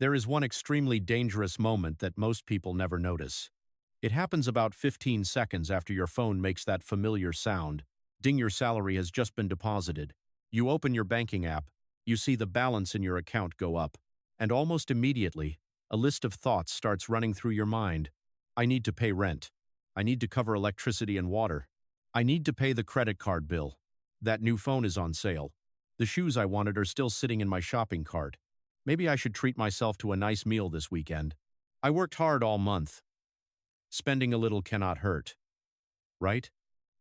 There is one extremely dangerous moment that most people never notice. It happens about 15 seconds after your phone makes that familiar sound. Ding, your salary has just been deposited. You open your banking app, you see the balance in your account go up, and almost immediately, a list of thoughts starts running through your mind. I need to pay rent. I need to cover electricity and water. I need to pay the credit card bill. That new phone is on sale. The shoes I wanted are still sitting in my shopping cart. Maybe I should treat myself to a nice meal this weekend. I worked hard all month. Spending a little cannot hurt, right?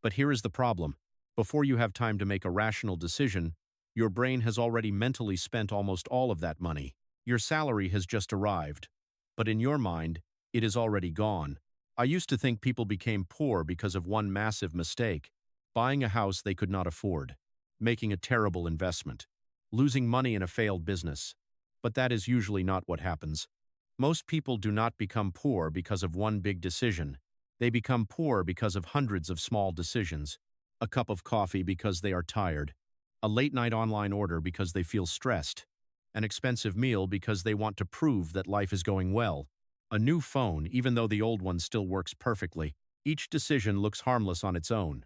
But here is the problem. Before you have time to make a rational decision, your brain has already mentally spent almost all of that money. Your salary has just arrived, but in your mind, it is already gone. I used to think people became poor because of one massive mistake: buying a house they could not afford, making a terrible investment, losing money in a failed business. But that is usually not what happens. Most people do not become poor because of one big decision. They become poor because of hundreds of small decisions. A cup of coffee because they are tired. A late-night online order because they feel stressed. An expensive meal because they want to prove that life is going well. A new phone, even though the old one still works perfectly. Each decision looks harmless on its own.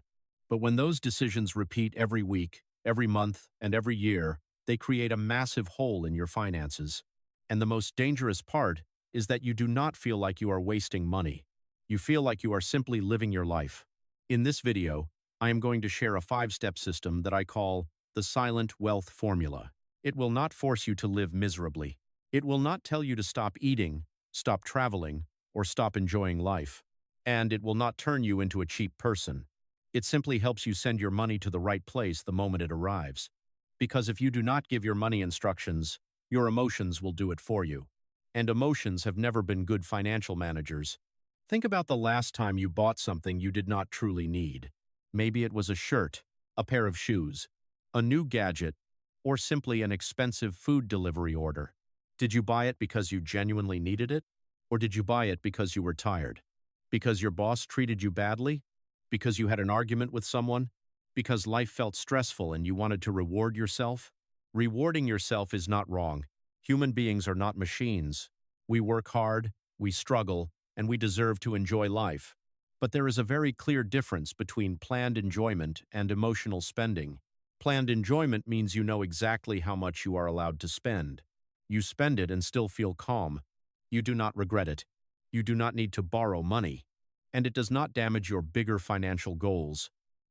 But when those decisions repeat every week, every month, and every year, they create a massive hole in your finances. And the most dangerous part is that you do not feel like you are wasting money. You feel like you are simply living your life. In this video, I am going to share a 5-step system that I call the silent wealth formula. It will not force you to live miserably. It will not tell you to stop eating, stop traveling, or stop enjoying life. And it will not turn you into a cheap person. It simply helps you send your money to the right place the moment it arrives. Because if you do not give your money instructions, your emotions will do it for you. And emotions have never been good financial managers. Think about the last time you bought something you did not truly need. Maybe it was a shirt, a pair of shoes, a new gadget, or simply an expensive food delivery order. Did you buy it because you genuinely needed it? Or did you buy it because you were tired? Because your boss treated you badly? Because you had an argument with someone? Because life felt stressful and you wanted to reward yourself? Rewarding yourself is not wrong. Human beings are not machines. We work hard, we struggle, and we deserve to enjoy life. But there is a very clear difference between planned enjoyment and emotional spending. Planned enjoyment means you know exactly how much you are allowed to spend. You spend it and still feel calm. You do not regret it. You do not need to borrow money. And it does not damage your bigger financial goals.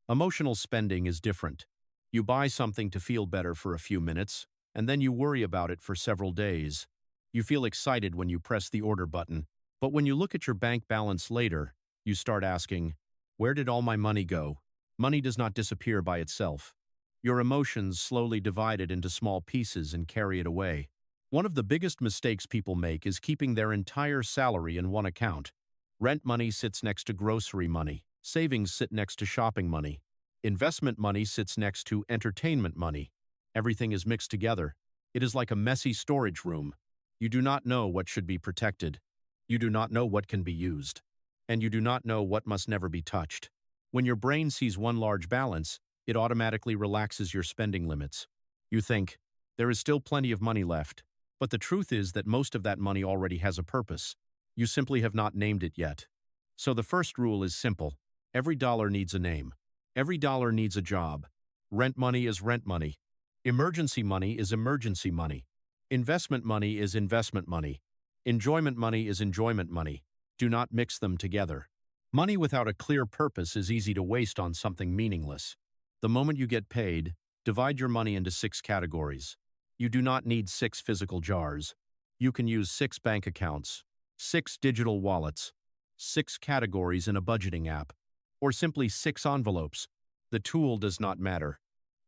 Emotional spending is different. You buy something to feel better for a few minutes, and then you worry about it for several days. You feel excited when you press the order button, but when you look at your bank balance later, you start asking, where did all my money go? Money does not disappear by itself. Your emotions slowly divide it into small pieces and carry it away. One of the biggest mistakes people make is keeping their entire salary in one account. Rent money sits next to grocery money. Savings sit next to shopping money. Investment money sits next to entertainment money. Everything is mixed together. It is like a messy storage room. You do not know what should be protected. You do not know what can be used. And you do not know what must never be touched. When your brain sees one large balance, it automatically relaxes your spending limits. You think, there is still plenty of money left. But the truth is that most of that money already has a purpose. You simply have not named it yet. So the first rule is simple. Every dollar needs a name. Every dollar needs a job. Rent money is rent money. Emergency money is emergency money. Investment money is investment money. Enjoyment money is enjoyment money. Do not mix them together. Money without a clear purpose is easy to waste on something meaningless. The moment you get paid, divide your money into 6 categories. You do not need 6 physical jars. You can use 6 bank accounts, 6 digital wallets, 6 categories in a budgeting app, or simply 6 envelopes. The tool does not matter.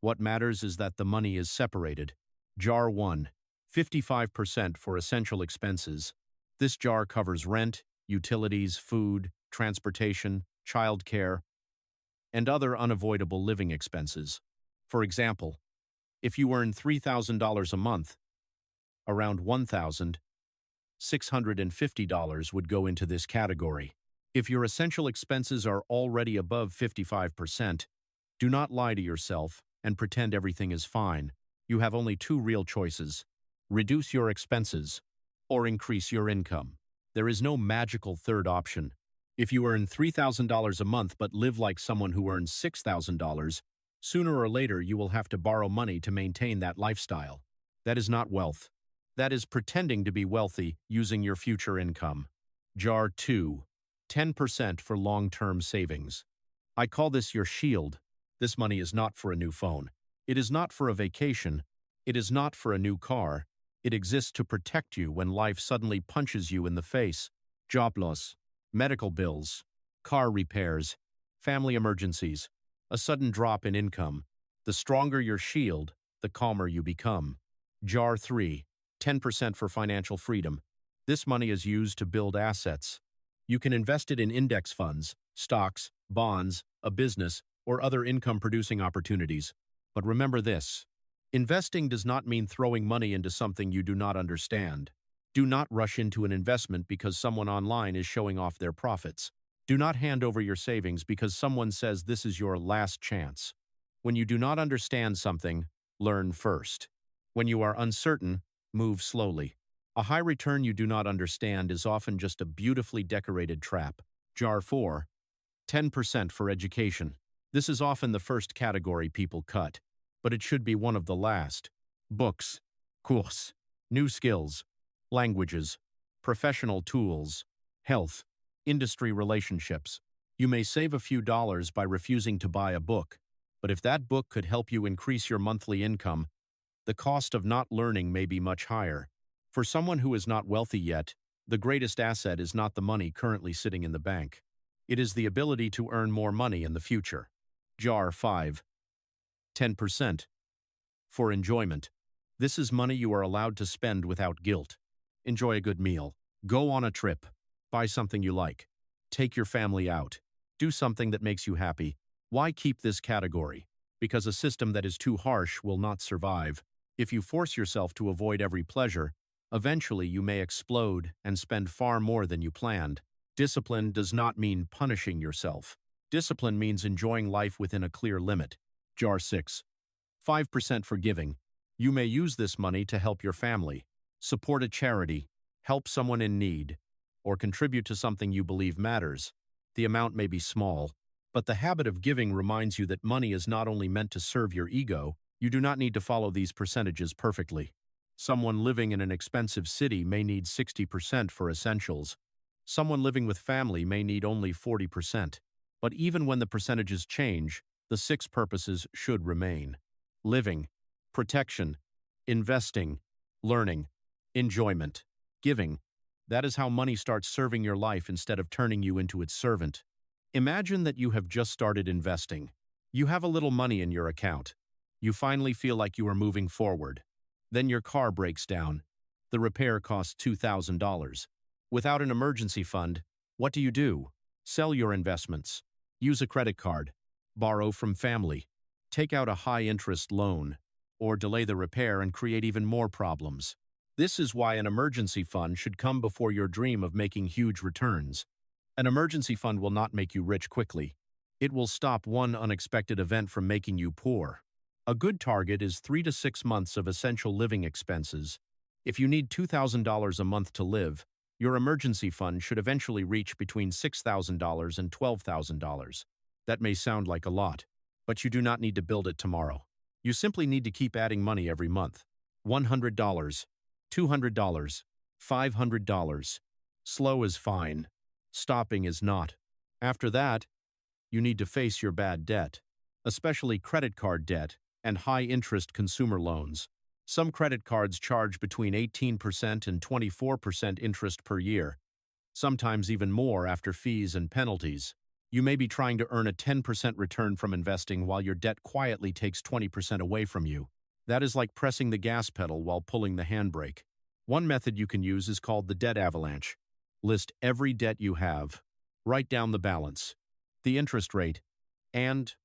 What matters is that the money is separated. Jar 1, 55% for essential expenses. This jar covers rent, utilities, food, transportation, childcare, and other unavoidable living expenses. For example, if you earn $3,000 a month, around $1,650 would go into this category. If your essential expenses are already above 55%, do not lie to yourself and pretend everything is fine. You have only 2 real choices. Reduce your expenses or increase your income. There is no magical third option. If you earn $3,000 a month but live like someone who earns $6,000, sooner or later you will have to borrow money to maintain that lifestyle. That is not wealth. That is pretending to be wealthy using your future income. Jar 2. 10% for long-term savings. I call this your shield. This money is not for a new phone. It is not for a vacation. It is not for a new car. It exists to protect you when life suddenly punches you in the face. Job loss, medical bills, car repairs, family emergencies, a sudden drop in income. The stronger your shield, the calmer you become. Jar 3. 10% for financial freedom. This money is used to build assets. You can invest it in index funds, stocks, bonds, a business, or other income-producing opportunities. But remember this: investing does not mean throwing money into something you do not understand. Do not rush into an investment because someone online is showing off their profits. Do not hand over your savings because someone says this is your last chance. When you do not understand something, learn first. When you are uncertain, move slowly. A high return you do not understand is often just a beautifully decorated trap. Jar 4. 10% for education. This is often the first category people cut, but it should be one of the last. Books, course, new skills, languages, professional tools, health, industry relationships. You may save a few dollars by refusing to buy a book, but if that book could help you increase your monthly income, the cost of not learning may be much higher. For someone who is not wealthy yet, the greatest asset is not the money currently sitting in the bank. It is the ability to earn more money in the future. Jar 5. 10%. For enjoyment. This is money you are allowed to spend without guilt. Enjoy a good meal. Go on a trip. Buy something you like. Take your family out. Do something that makes you happy. Why keep this category? Because a system that is too harsh will not survive. If you force yourself to avoid every pleasure, eventually you may explode and spend far more than you planned. Discipline does not mean punishing yourself. Discipline means enjoying life within a clear limit. Jar 6. 5% for giving. You may use this money to help your family, support a charity, help someone in need, or contribute to something you believe matters. The amount may be small, but the habit of giving reminds you that money is not only meant to serve your ego. You do not need to follow these percentages perfectly. Someone living in an expensive city may need 60% for essentials. Someone living with family may need only 40%. But even when the percentages change, the 6 purposes should remain. Living, protection, investing, learning, enjoyment, giving. That is how money starts serving your life instead of turning you into its servant. Imagine that you have just started investing. You have a little money in your account. You finally feel like you are moving forward. Then your car breaks down. The repair costs $2,000. Without an emergency fund, what do? Sell your investments. Use a credit card. Borrow from family. Take out a high-interest loan. Or delay the repair and create even more problems. This is why an emergency fund should come before your dream of making huge returns. An emergency fund will not make you rich quickly. It will stop one unexpected event from making you poor. A good target is 3 to 6 months of essential living expenses. If you need $2,000 a month to live, your emergency fund should eventually reach between $6,000 and $12,000. That may sound like a lot, but you do not need to build it tomorrow. You simply need to keep adding money every month. $100, $200, $500. Slow is fine. Stopping is not. After that, you need to face your bad debt, especially credit card debt and high-interest consumer loans. Some credit cards charge between 18% and 24% interest per year, sometimes even more after fees and penalties. You may be trying to earn a 10% return from investing while your debt quietly takes 20% away from you. That is like pressing the gas pedal while pulling the handbrake. One method you can use is called the debt avalanche. List every debt you have. Write down the balance, the interest rate, and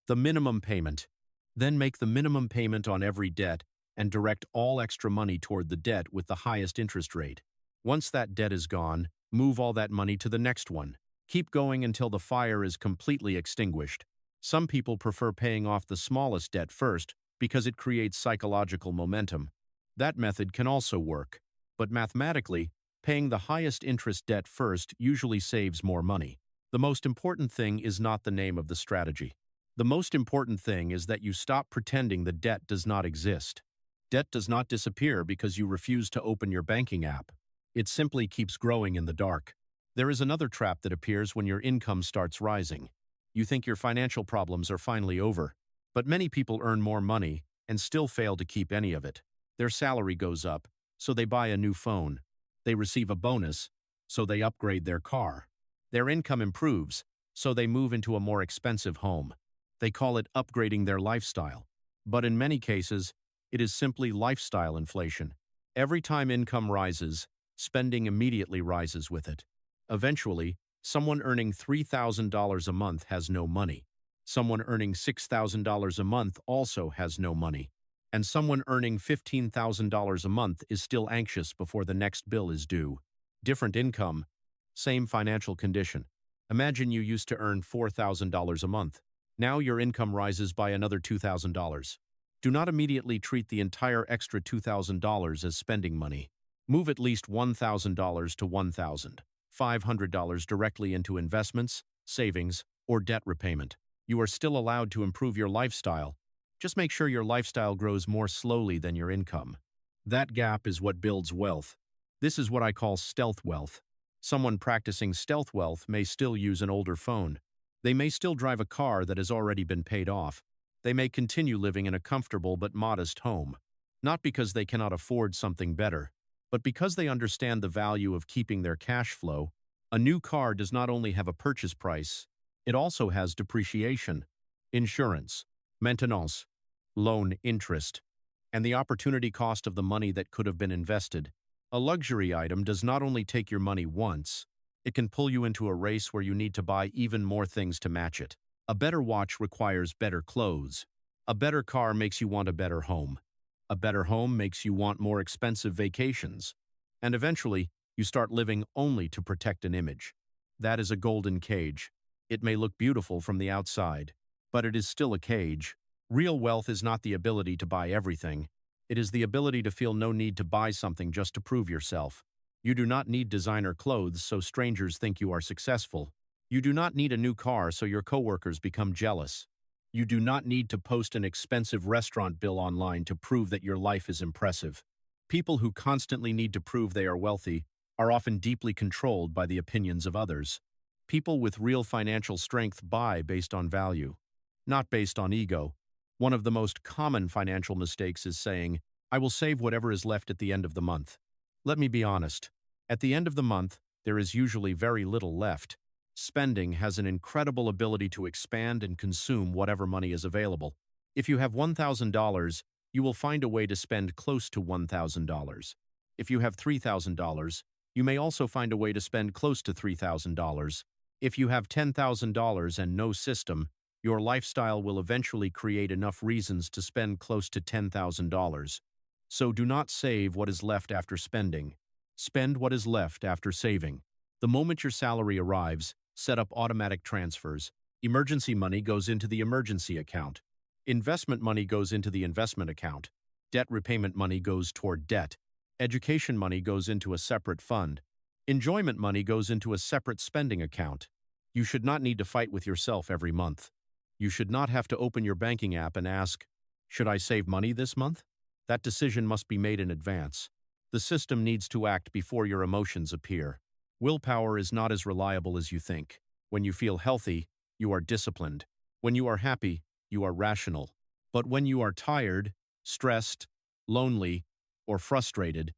the minimum payment. Then make the minimum payment on every debt and direct all extra money toward the debt with the highest interest rate. Once that debt is gone, move all that money to the next one. Keep going until the fire is completely extinguished. Some people prefer paying off the smallest debt first because it creates psychological momentum. That method can also work. But mathematically, paying the highest interest debt first usually saves more money. The most important thing is not the name of the strategy. The most important thing is that you stop pretending the debt does not exist. Debt does not disappear because you refuse to open your banking app. It simply keeps growing in the dark. There is another trap that appears when your income starts rising. You think your financial problems are finally over, but many people earn more money and still fail to keep any of it. Their salary goes up, so they buy a new phone. They receive a bonus, so they upgrade their car. Their income improves, so they move into a more expensive home. They call it upgrading their lifestyle. But in many cases, it is simply lifestyle inflation. Every time income rises, spending immediately rises with it. Eventually, someone earning $3,000 a month has no money. Someone earning $6,000 a month also has no money. And someone earning $15,000 a month is still anxious before the next bill is due. Different income, same financial condition. Imagine you used to earn $4,000 a month. Now your income rises by another $2,000. Do not immediately treat the entire extra $2,000 as spending money. Move at least $1,000 to $1,500 directly into investments, savings, or debt repayment. You are still allowed to improve your lifestyle. Just make sure your lifestyle grows more slowly than your income. That gap is what builds wealth. This is what I call stealth wealth. Someone practicing stealth wealth may still use an older phone. They may still drive a car that has already been paid off. They may continue living in a comfortable but modest home. Not because they cannot afford something better, but because they understand the value of keeping their cash flow. A new car does not only have a purchase price, it also has depreciation, insurance, maintenance, loan interest, and the opportunity cost of the money that could have been invested. A luxury item does not only take your money once, it can pull you into a race where you need to buy even more things to match it. A better watch requires better clothes. A better car makes you want a better home. A better home makes you want more expensive vacations. And eventually, you start living only to protect an image. That is a golden cage. It may look beautiful from the outside, but it is still a cage. Real wealth is not the ability to buy everything. It is the ability to feel no need to buy something just to prove yourself. You do not need designer clothes so strangers think you are successful. You do not need a new car so your coworkers become jealous. You do not need to post an expensive restaurant bill online to prove that your life is impressive. People who constantly need to prove they are wealthy are often deeply controlled by the opinions of others. People with real financial strength buy based on value, not based on ego. One of the most common financial mistakes is saying, "I will save whatever is left at the end of the month." Let me be honest. At the end of the month, there is usually very little left. Spending has an incredible ability to expand and consume whatever money is available. If you have $1,000, you will find a way to spend close to $1,000. If you have $3,000, you may also find a way to spend close to $3,000. If you have $10,000 and no system, your lifestyle will eventually create enough reasons to spend close to $10,000. So do not save what is left after spending. Spend what is left after saving. The moment your salary arrives, set up automatic transfers. Emergency money goes into the emergency account. Investment money goes into the investment account. Debt repayment money goes toward debt. Education money goes into a separate fund. Enjoyment money goes into a separate spending account. You should not need to fight with yourself every month. You should not have to open your banking app and ask, "Should I save money this month?" That decision must be made in advance. The system needs to act before your emotions appear. Willpower is not as reliable as you think. When you feel healthy, you are disciplined. When you are happy, you are rational. But when you are tired, stressed, lonely, or frustrated,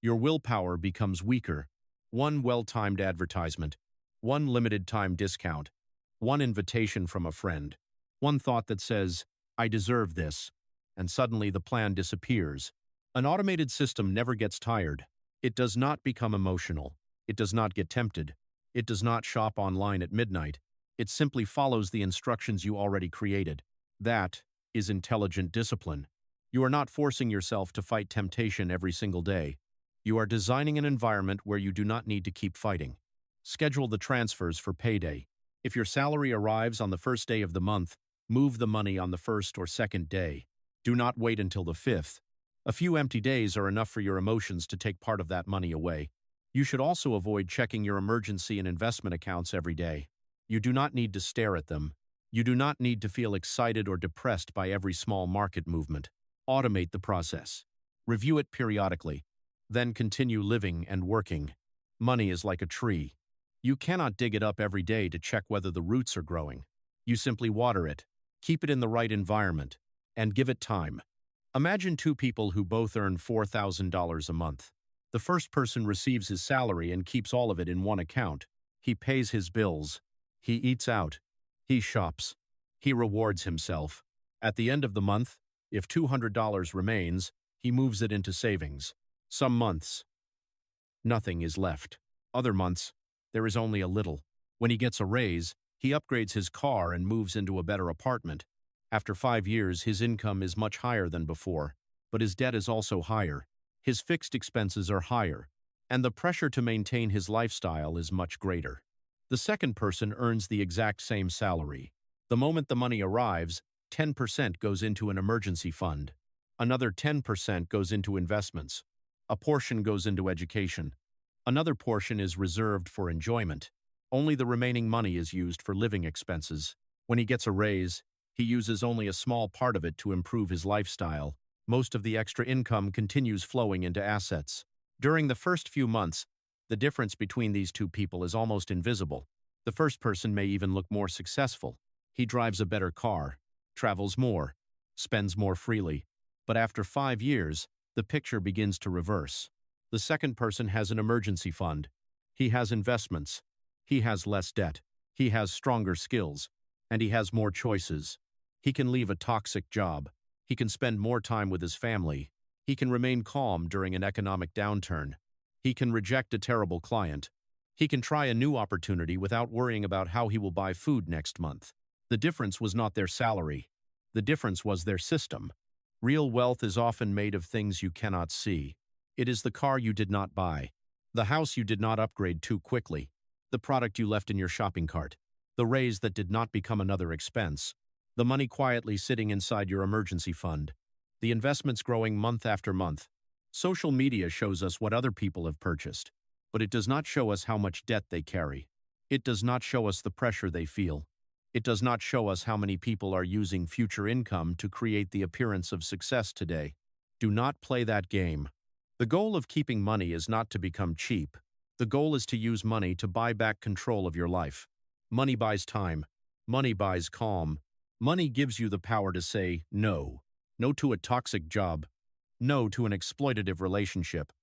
your willpower becomes weaker. One well-timed advertisement, one limited-time discount, one invitation from a friend, one thought that says, "I deserve this," and suddenly the plan disappears. An automated system never gets tired. It does not become emotional. It does not get tempted. It does not shop online at midnight. It simply follows the instructions you already created. That is intelligent discipline. You are not forcing yourself to fight temptation every single day. You are designing an environment where you do not need to keep fighting. Schedule the transfers for payday. If your salary arrives on the first day of the month, move the money on the first or second day. Do not wait until the fifth. A few empty days are enough for your emotions to take part of that money away. You should also avoid checking your emergency and investment accounts every day. You do not need to stare at them. You do not need to feel excited or depressed by every small market movement. Automate the process. Review it periodically. Then continue living and working. Money is like a tree. You cannot dig it up every day to check whether the roots are growing. You simply water it, keep it in the right environment, and give it time. Imagine two people who both earn $4,000 a month. The first person receives his salary and keeps all of it in one account. He pays his bills. He eats out. He shops. He rewards himself. At the end of the month, if $200 remains, he moves it into savings. Some months, nothing is left. Other months, there is only a little. When he gets a raise, he upgrades his car and moves into a better apartment. After 5 years, his income is much higher than before, but his debt is also higher. His fixed expenses are higher, and the pressure to maintain his lifestyle is much greater. The second person earns the exact same salary. The moment the money arrives, 10% goes into an emergency fund. Another 10% goes into investments. A portion goes into education. Another portion is reserved for enjoyment. Only the remaining money is used for living expenses. When he gets a raise, he uses only a small part of it to improve his lifestyle. Most of the extra income continues flowing into assets. During the first few months, the difference between these two people is almost invisible. The first person may even look more successful. He drives a better car, travels more, spends more freely. But after 5 years, the picture begins to reverse. The second person has an emergency fund. He has investments. He has less debt. He has stronger skills. And he has more choices. He can leave a toxic job. He can spend more time with his family. He can remain calm during an economic downturn. He can reject a terrible client. He can try a new opportunity without worrying about how he will buy food next month. The difference was not their salary. The difference was their system. Real wealth is often made of things you cannot see. It is the car you did not buy, the house you did not upgrade too quickly, the product you left in your shopping cart, the raise that did not become another expense, the money quietly sitting inside your emergency fund, the investments growing month after month. Social media shows us what other people have purchased, but it does not show us how much debt they carry. It does not show us the pressure they feel. It does not show us how many people are using future income to create the appearance of success today. Do not play that game. The goal of keeping money is not to become cheap. The goal is to use money to buy back control of your life. Money buys time. Money buys calm. Money gives you the power to say no. No to a toxic job. No to an exploitative relationship.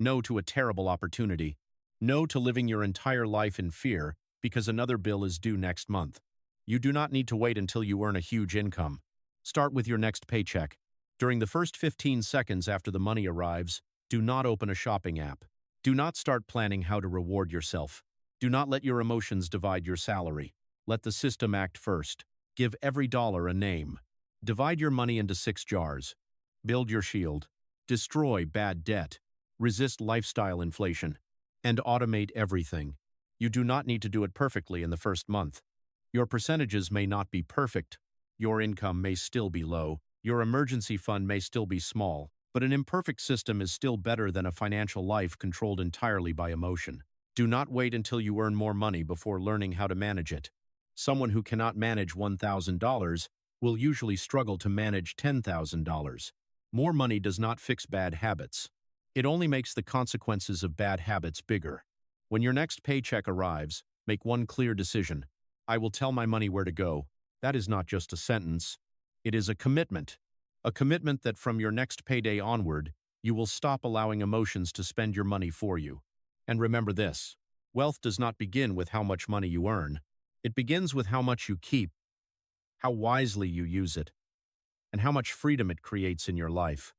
No to a terrible opportunity. No to living your entire life in fear because another bill is due next month. You do not need to wait until you earn a huge income. Start with your next paycheck. During the first 15 seconds after the money arrives, do not open a shopping app. Do not start planning how to reward yourself. Do not let your emotions divide your salary. Let the system act first. Give every dollar a name. Divide your money into 6 jars. Build your shield. Destroy bad debt. Resist lifestyle inflation. And automate everything. You do not need to do it perfectly in the first month. Your percentages may not be perfect. Your income may still be low. Your emergency fund may still be small. But an imperfect system is still better than a financial life controlled entirely by emotion. Do not wait until you earn more money before learning how to manage it. Someone who cannot manage $1,000 will usually struggle to manage $10,000. More money does not fix bad habits. It only makes the consequences of bad habits bigger. When your next paycheck arrives, make one clear decision. I will tell my money where to go. That is not just a sentence. It is a commitment. A commitment that from your next payday onward, you will stop allowing emotions to spend your money for you. And remember this, wealth does not begin with how much money you earn. It begins with how much you keep, how wisely you use it, and how much freedom it creates in your life.